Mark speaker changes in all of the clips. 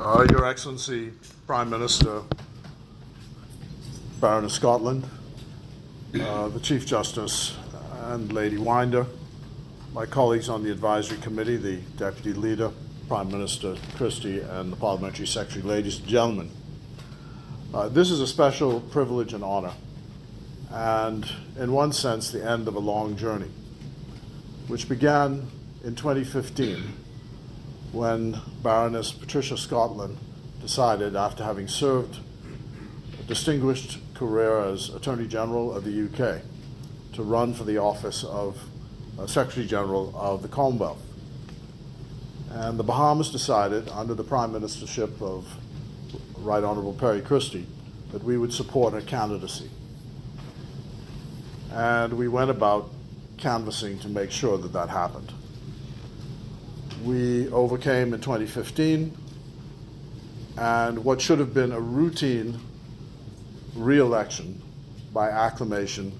Speaker 1: Your Excellency, Prime Minister Baroness Scotland, the Chief Justice and Lady Winder, my colleagues on the Advisory Committee, the Deputy Leader, Prime Minister Christie, and the Parliamentary Secretary, ladies and gentlemen. This is a special privilege and honor, and in one sense, the end of a long journey, which began in 2015 when Baroness Patricia Scotland decided, after having served a distinguished career as Attorney General of the UK, to run for the office of Secretary General of the Commonwealth. And the Bahamas decided, under the Prime Ministership of Right Honourable Perry Christie, that we would support her candidacy. And we went about canvassing to make sure that that happened. We overcame in 2015, and what should have been a routine re-election by acclamation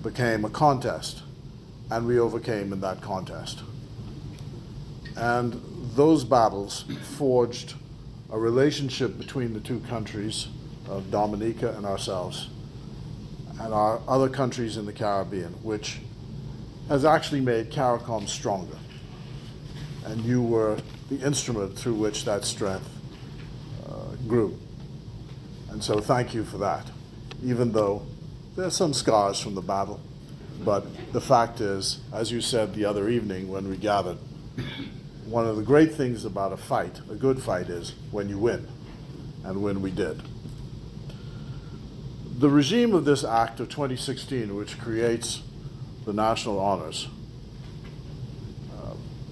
Speaker 1: became a contest, and we overcame in that contest. And those battles forged a relationship between the two countries of Dominica and ourselves, and our other countries in the Caribbean, which has actually made CARICOM stronger. And you were the instrument through which that strength grew. And so thank you for that, even though there's some scars from the battle. But the fact is, as you said the other evening when we gathered, one of the great things about a fight, a good fight, is when you win, and when we did. The regime of this act of 2016, which creates the national honors,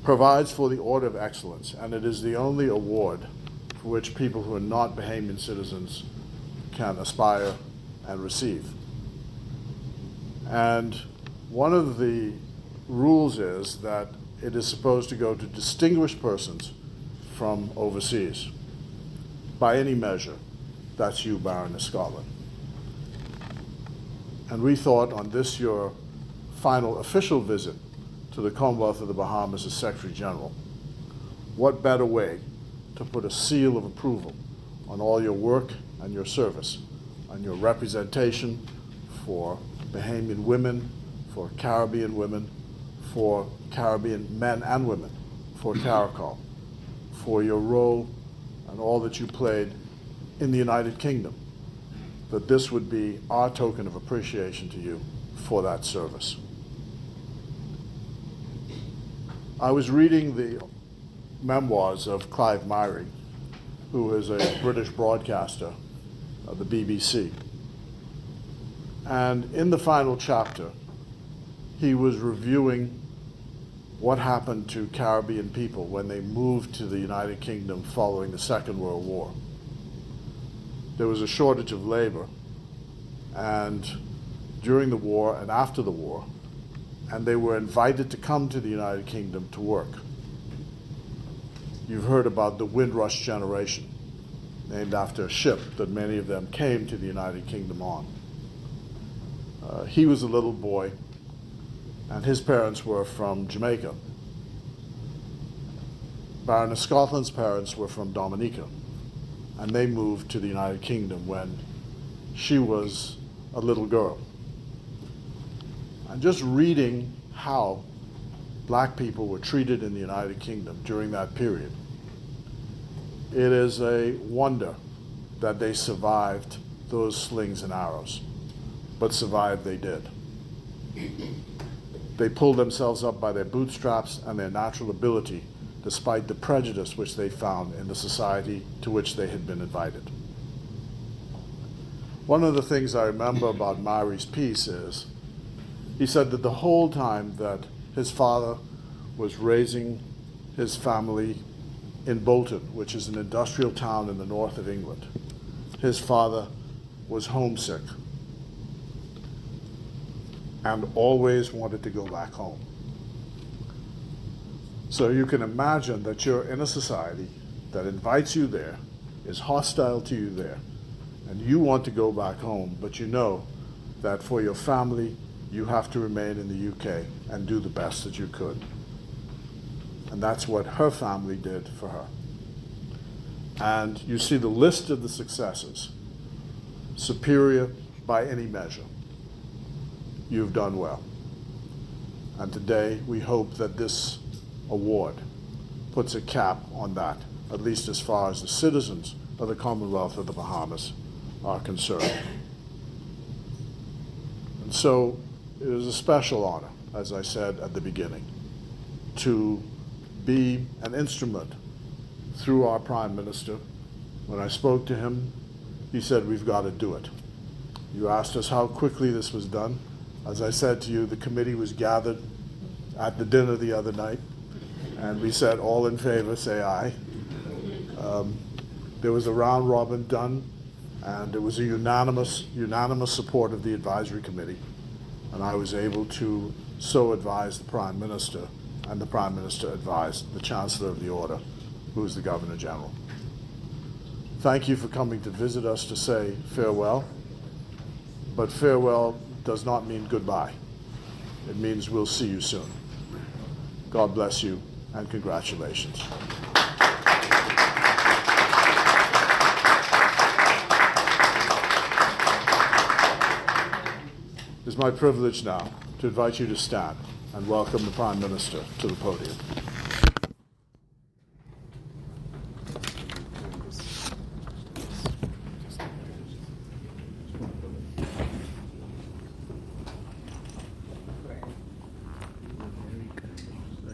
Speaker 1: provides for the Order of Excellence, and it is the only award for which people who are not Bahamian citizens can aspire and receive. And one of the rules is that it is supposed to go to distinguished persons from overseas. By any measure, that's you, Baroness Scotland. And we thought on this, your final official visit to the Commonwealth of the Bahamas as Secretary General, what better way to put a seal of approval on all your work and your service, on your representation for Bahamian women, for Caribbean women, for Caribbean men and women, for CARICOM, for your role and all that you played in the United Kingdom, that this would be our token of appreciation to you for that service. I was reading the memoirs of Clive Myrie, who is a British broadcaster of the BBC. And in the final chapter, he was reviewing what happened to Caribbean people when they moved to the United Kingdom following the Second World War. There was a shortage of labor, and during the war and after the war, and they were invited to come to the United Kingdom to work. You've heard about the Windrush generation, named after a ship that many of them came to the United Kingdom on. He was a little boy, and his parents were from Jamaica. Baroness Scotland's parents were from Dominica, and they moved to the United Kingdom when she was a little girl. And just reading how black people were treated in the United Kingdom during that period, it is a wonder that they survived those slings and arrows, but survive they did. They pulled themselves up by their bootstraps and their natural ability, despite the prejudice which they found in the society to which they had been invited. One of the things I remember about Myrie's piece is, he said that the whole time that his father was raising his family in Bolton, which is an industrial town in the north of England, his father was homesick and always wanted to go back home. So you can imagine that you're in a society that invites you there, is hostile to you there, and you want to go back home, but you know that for your family, you have to remain in the UK and do the best that you could. And that's what her family did for her. and you see the list of the successes, superior by any measure. You've done well. And today, we hope that this award puts a cap on that, at least as far as the citizens of the Commonwealth of the Bahamas are concerned. And so it is a special honor, as I said at the beginning, to be an instrument through our Prime Minister. When I spoke to him, he said, we've got to do it. You asked us how quickly this was done. As I said to you, the committee was gathered at the dinner the other night, and we said, all in favor, say aye. There was a round robin done, and it was a unanimous support of the advisory committee, and I was able to so advise the Prime Minister, and the Prime Minister advised the Chancellor of the Order, who is the Governor General. Thank you for coming to visit us to say farewell, but farewell does not mean goodbye. It means we'll see you soon. God bless you, and congratulations. It is my privilege now to invite you to stand and welcome the Prime Minister to the podium.